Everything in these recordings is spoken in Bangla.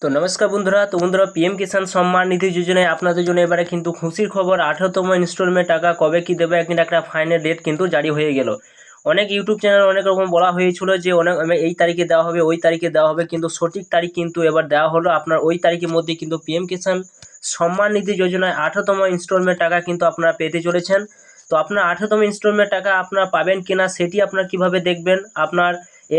তো নমস্কার বন্ধুরা পিএম কিষাণ সম্মান নিধি যোজনায় আপনাদের জন্য এবারে কিন্তু খুশির খবর 18তম ইনস্টলমেন্ট টাকা কবে কি দেবে কিন্তু একটা ফাইনাল ডেট কিন্তু জারি হয়ে গেল। অনেক ইউটিউব চ্যানেল অনেক রকম বলা হয়েছিল যে এই তারিখে দেওয়া হবে ওই তারিখে দেওয়া হবে, কিন্তু সঠিক তারিখ কিন্তু এবার দেওয়া হলো। আপনার ওই তারিখের মধ্যে কিন্তু পিএম কিষাণ সম্মান নিধি যোজনায় 18তম ইনস্টলমেন্ট টাকা কিন্তু আপনারা পেতে চলেছেন। তো আপনার 18তম ইনস্টলমেন্ট টাকা আপনারা পাবেন কিনা সেটি আপনারা কিভাবে দেখবেন। আপনার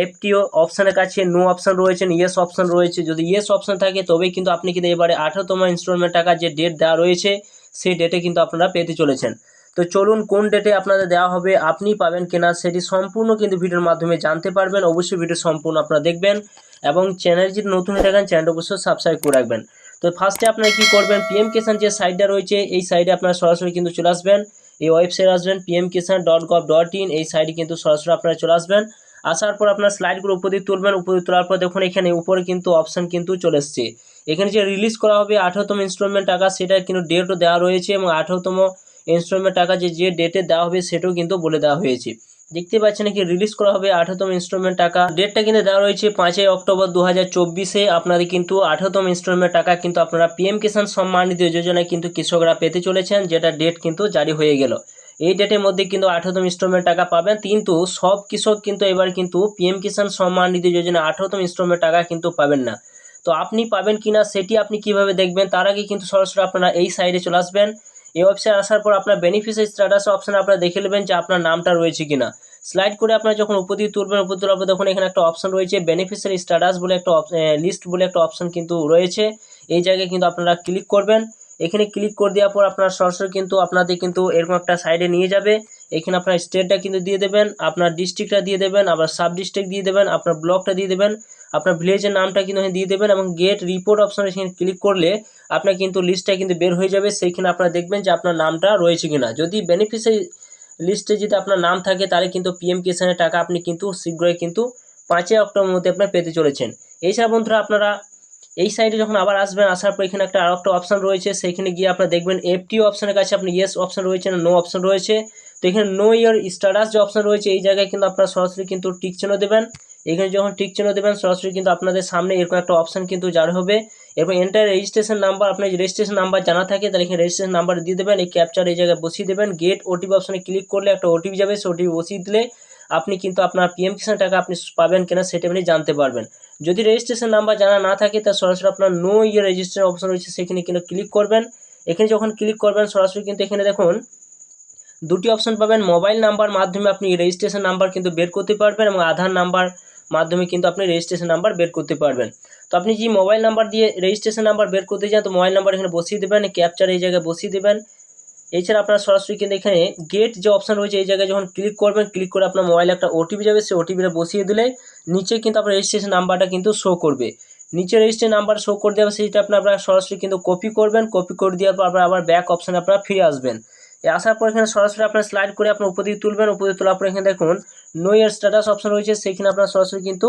এফটিও অপশানের কাছে নো অপশান রয়েছে, ইয়েস অপশান রয়েছে। যদি ইয়েস অপশান থাকে তবেই কিন্তু আপনি কিন্তু এবারে 18তম ইনস্টলমেন্ট টাকা যে ডেট দেওয়া রয়েছে সেই ডেটে কিন্তু আপনারা পেতে চলেছেন। তো চলুন কোন ডেটে আপনাদের দেওয়া হবে, আপনি পাবেন কিনা সেটি সম্পূর্ণ কিন্তু ভিডিওর মাধ্যমে জানতে পারবেন। অবশ্যই ভিডিও সম্পূর্ণ আপনারা দেখবেন এবং চ্যানেল যদি নতুন হয়ে থাকেন চ্যানেলটা অবশ্যই সাবস্ক্রাইব করে রাখবেন। তো ফার্স্টে আপনারা কী করবেন, পিএম কিষাণ যে সাইটটা রয়েছে এই সাইটে আপনারা সরাসরি কিন্তু চলে আসবেন। এই ওয়েবসাইটে আসবেন pmkisan.gov.in, এই সাইটে কিন্তু সরাসরি আপনারা চলে আসবেন। আসার পর আপনার স্লাইডগুলো উপর দিয়ে তুলবেন, উপরে তোলার পর দেখুন এখানে উপরে কিন্তু অপশান কিন্তু চলে এসছে। এখানে যে রিলিজ করা হবে 18তম ইনস্টলমেন্ট টাকা সেটা কিন্তু ডেটও দেওয়া রয়েছে এবং 18তম ইনস্টলমেন্ট টাকা যে ডেটে দেওয়া হবে সেটাও কিন্তু বলে দেওয়া হয়েছে। দেখতে পাচ্ছেন কি রিলিজ করা হবে 18তম ইনস্টলমেন্ট টাকা, ডেটটা কিন্তু দেওয়া রয়েছে 5ই অক্টোবর 2024। আপনাদের কিন্তু 18তম ইনস্টলমেন্ট টাকা কিন্তু আপনারা পিএম কিষাণ সম্মান নিধি যোজনায় কিন্তু কৃষকরা পেতে চলেছেন, যেটা ডেট কিন্তু জারি হয়ে গেল। এই ডেটের মধ্যে কিন্তু 18তম ইনস্টলমেন্ট টাকা পাবেন, কিন্তু সব কৃষক কিন্তু এবার কিন্তু পিএম কিষাণ সম্মান নিধি যোজনা 18তম ইনস্টলমেন্ট টাকা কিন্তু পাবেন না। তো আপনি পাবেন কিনা সেটি আপনি কিভাবে দেখবেন, তার আগে কিন্তু সরাসরি আপনারা এই সাইডে চলে আসবেন। এই ওয়েবসাইটে আসার পর আপনার বেনিফিশিয়ারি স্ট্যাটাস অপশানে আপনারা দেখে নেবেন যে আপনার নামটা রয়েছে কিনা। স্লাইড করে আপনারা যখন উপর দিয়ে তুলবেন, উপর তোলার পর দেখুন এখানে একটা অপশান রয়েছে বেনিফিশিয়ারি স্ট্যাটাস বলে একটা লিস্ট বলে একটা অপশান কিন্তু রয়েছে। এই জায়গায় কিন্তু আপনারা ক্লিক করবেন। এখানে ক্লিক করে দেওয়ার পর আপনার সরাসরি কিন্তু আপনাদের কিন্তু এরকম একটা সাইডে নিয়ে যাবে। এখানে আপনার স্টেটটা কিন্তু দিয়ে দেবেন, আপনার ডিস্ট্রিক্টটা দিয়ে দেবেন, আবার সাব ডিস্ট্রিক্ট দিয়ে দেবেন, আপনার ব্লকটা দিয়ে দেবেন, আপনার ভিলেজের নামটা কিন্তু এখানে দিয়ে দেবেন এবং গেট রিপোর্ট অপশানে এখানে ক্লিক করলে আপনার কিন্তু লিস্টটা কিন্তু বের হয়ে যাবে। সেইখানে আপনারা দেখবেন যে আপনার নামটা রয়েছে কিনা। যদি বেনিফিশিয়ারি লিস্টে যদি আপনার নাম থাকে তাহলে কিন্তু পিএম কিষাণের টাকা আপনি কিন্তু শীঘ্রই কিন্তু 5ই অক্টোবরের মধ্যে আপনার পেতে চলেছেন। এছাড়া বন্ধুরা আপনারা এই সাইডে যখন আবার আসবেন, আসার পর এখানে আরেকটা অপশান রয়েছে, সেইখানে গিয়ে আপনারা দেখবেন এফটিও অপশানের কাছে আপনি ইয়েস অপশান রয়েছে না নো অপশান রয়েছে। তো এখানে নো ইয়ার স্ট্যাটাস যে অপশান রয়েছে এই জায়গায় কিন্তু আপনারা সরাসরি কিন্তু টিক চিহ্ন দেবেন। এখানে যখন টিক চিহ্ন দেবেন সরাসরি কিন্তু আপনাদের সামনে এরকম একটা অপশান কিন্তু জারি হবে এবং এন্টার রেজিস্ট্রেশন নাম্বার, আপনার যে রেজিস্ট্রেশন নাম্বার জানা থাকে তাহলে এখানে রেজিস্ট্রেশন নাম্বার দিয়ে দেবেন। এই ক্যাপচার এই জায়গায় বসিয়ে দেবেন। গেট ওটিপি অপশানে ক্লিক করলে একটা ওটিপি যাবে, সেই ওটিপি বসিয়ে দিলে আপনি কিন্তু আপনার পিএম কিষাণ টাকা আপনি পাবেন কিনা সেটা আপনি জানতে পারবেন। যদি রেজিস্ট্রেশন নাম্বার জানা না থাকে তা সরাসরি আপনার নো ইয়ার রেজিস্ট্রেশন অপশন রয়েছে সেখানে কিন্তু ক্লিক করবেন। এখানে যখন ক্লিক করবেন সরাসরি কিন্তু এখানে দেখুন দুটি অপশন পাবেন। মোবাইল নাম্বার মাধ্যমে আপনি রেজিস্ট্রেশন নাম্বার কিন্তু বের করতে পারবেন এবং আধার নাম্বার মাধ্যমে কিন্তু আপনি রেজিস্ট্রেশন নাম্বার বের করতে পারবেন। তো আপনি যে মোবাইল নাম্বার দিয়ে রেজিস্ট্রেশন নাম্বার বের করতে চান তো মোবাইল নাম্বার এখানে বসিয়ে দেবেন, ক্যাপচার এই জায়গায় বসিয়ে দেবেন। এছাড়া আপনারা সরাসরি কিন্তু এখানে গেট যে অপশান রয়েছে এই জায়গায় যখন ক্লিক করবেন, ক্লিক করে আপনার মোবাইলে একটা ওটিপি যাবে, সেই ওটিপিটা বসিয়ে দিলে নিচে কিন্তু আপনার রেজিস্ট্রেশন নাম্বারটা কিন্তু শো করবে। নিচে রেজিস্ট্রেশন নাম্বার শো করে দেবে, সেইটা আপনারা সরাসরি কিন্তু কপি করবেন। কপি করে দেওয়ার পর আবার ব্যাক অপশানে আপনারা ফিরে আসবেন। আসার পর এখানে সরাসরি আপনার স্লাইড করে আপনার উপর দিকে তুলবেন। উপর দিকে তোলার পর এখানে দেখুন নো ইয়ার স্ট্যাটাস অপশান রয়েছে, সেইখানে আপনারা সরাসরি কিন্তু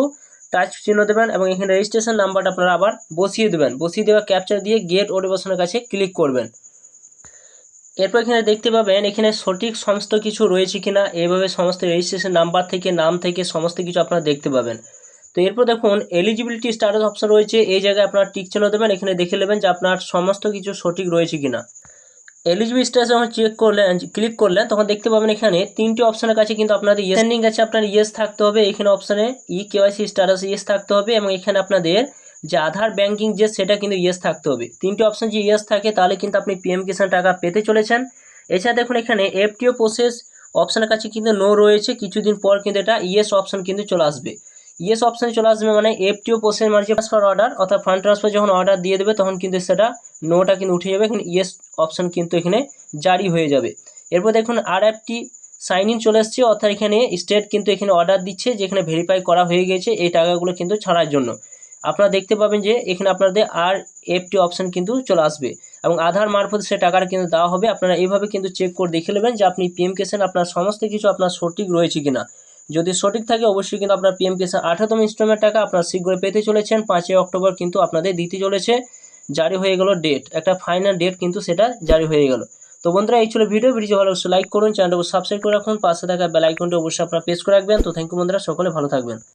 টাচ চিহ্ন দেবেন এবং এখানে রেজিস্ট্রেশন নাম্বারটা আপনারা আবার বসিয়ে দেবেন। বসিয়ে দেওয়া ক্যাপচার দিয়ে গেট ওটিপি অপশানের কাছে ক্লিক করবেন। এরপর এখানে দেখতে পাবেন এখানে সঠিক সমস্ত কিছু রয়েছে কিনা, এইভাবে সমস্ত রেজিস্ট্রেশন নাম্বার থেকে নাম থেকে সমস্ত কিছু আপনারা দেখতে পাবেন। তো এরপর দেখুন এলিজিবিলিটি স্ট্যাটাস অপশন রয়েছে, এই জায়গায় আপনারা টিক চিহ্ন দেবেন। এখানে দেখে নেবেন যে আপনার সমস্ত কিছু সঠিক রয়েছে কিনা। এলিজিবিলিটি স্ট্যাটাস যখন চেক করলেন ক্লিক করলেন তখন দেখতে পাবেন এখানে তিনটি অপশনের কাছে কিন্তু আপনাদের ইয়েস আছে, আপনার ইয়েস থাকতে হবে। এখানে অপশানে কেওয়াইসি স্ট্যাটাস ইয়েস থাকতে হবে এবং এখানে আপনাদের যে আধার ব্যাংকিং যে সেটা কিন্তু ইয়েস থাকতে হবে। তিনটি অপশন যে ইয়েস থাকে তাহলে কিন্তু আপনি পিএম কিষাণ টাকা পেতে চলেছেন। এছাড়া দেখুন এখানে এফটিও প্রসেস অপশানের কাছে কিন্তু নো রয়েছে, কিছুদিন পর কিন্তু এটা ইয়েস অপশন কিন্তু চলে আসবে। ইয়েস অপশানে চলে আসবে মানে এফটিও প্রসেস মানে যে ট্রান্সফার অর্ডার অর্থাৎ ফান্ড ট্রান্সফার যখন অর্ডার দিয়ে দেবে তখন কিন্তু সেটা নোটা কিন্তু উঠে যাবে, এখানে ইয়েস অপশান কিন্তু এখানে জারি হয়ে যাবে। এরপর দেখুন আর একটি সাইন ইন চলে আসছে, অর্থাৎ এখানে স্টেট কিন্তু এখানে অর্ডার দিচ্ছে যেখানে ভেরিফাই করা হয়ে গেছে এই টাকাগুলো কিন্তু ছাড়ার জন্য। আপনারা দেখতে পাবেন যে এখানে আপনাদের আর এফটি অপশান কিন্তু চলে আসবে এবং আধার মারফত সে টাকাটা কিন্তু দেওয়া হবে। আপনারা এইভাবে কিন্তু চেক করে দেখে নেবেন যে আপনি পিএম কিষাণ আপনার সমস্ত কিছু আপনার সঠিক রয়েছে কিনা। যদি সঠিক থাকে অবশ্যই কিন্তু আপনার পিএম কিষাণ 18তম ইনস্টলমেন্ট টাকা আপনার শীঘ্রই পেতে চলেছেন। 5ই অক্টোবর কিন্তু আপনাদের দিতে চলেছে, জারি হয়ে গেল ডেট, একটা ফাইনাল ডেট কিন্তু সেটা জারি হয়ে গেল। তো বন্ধুরা এই ছিল ভিডিও ভালো অবশ্যই লাইক করুন, চ্যানেলটাকে সাবস্ক্রাইব করে রাখুন, পাশে থাকা বেল আইকনটি অবশ্যই আপনারা প্রেস করে রাখবেন। তো থ্যাংক ইউ বন্ধুরা, সকলে ভালো থাকবেন।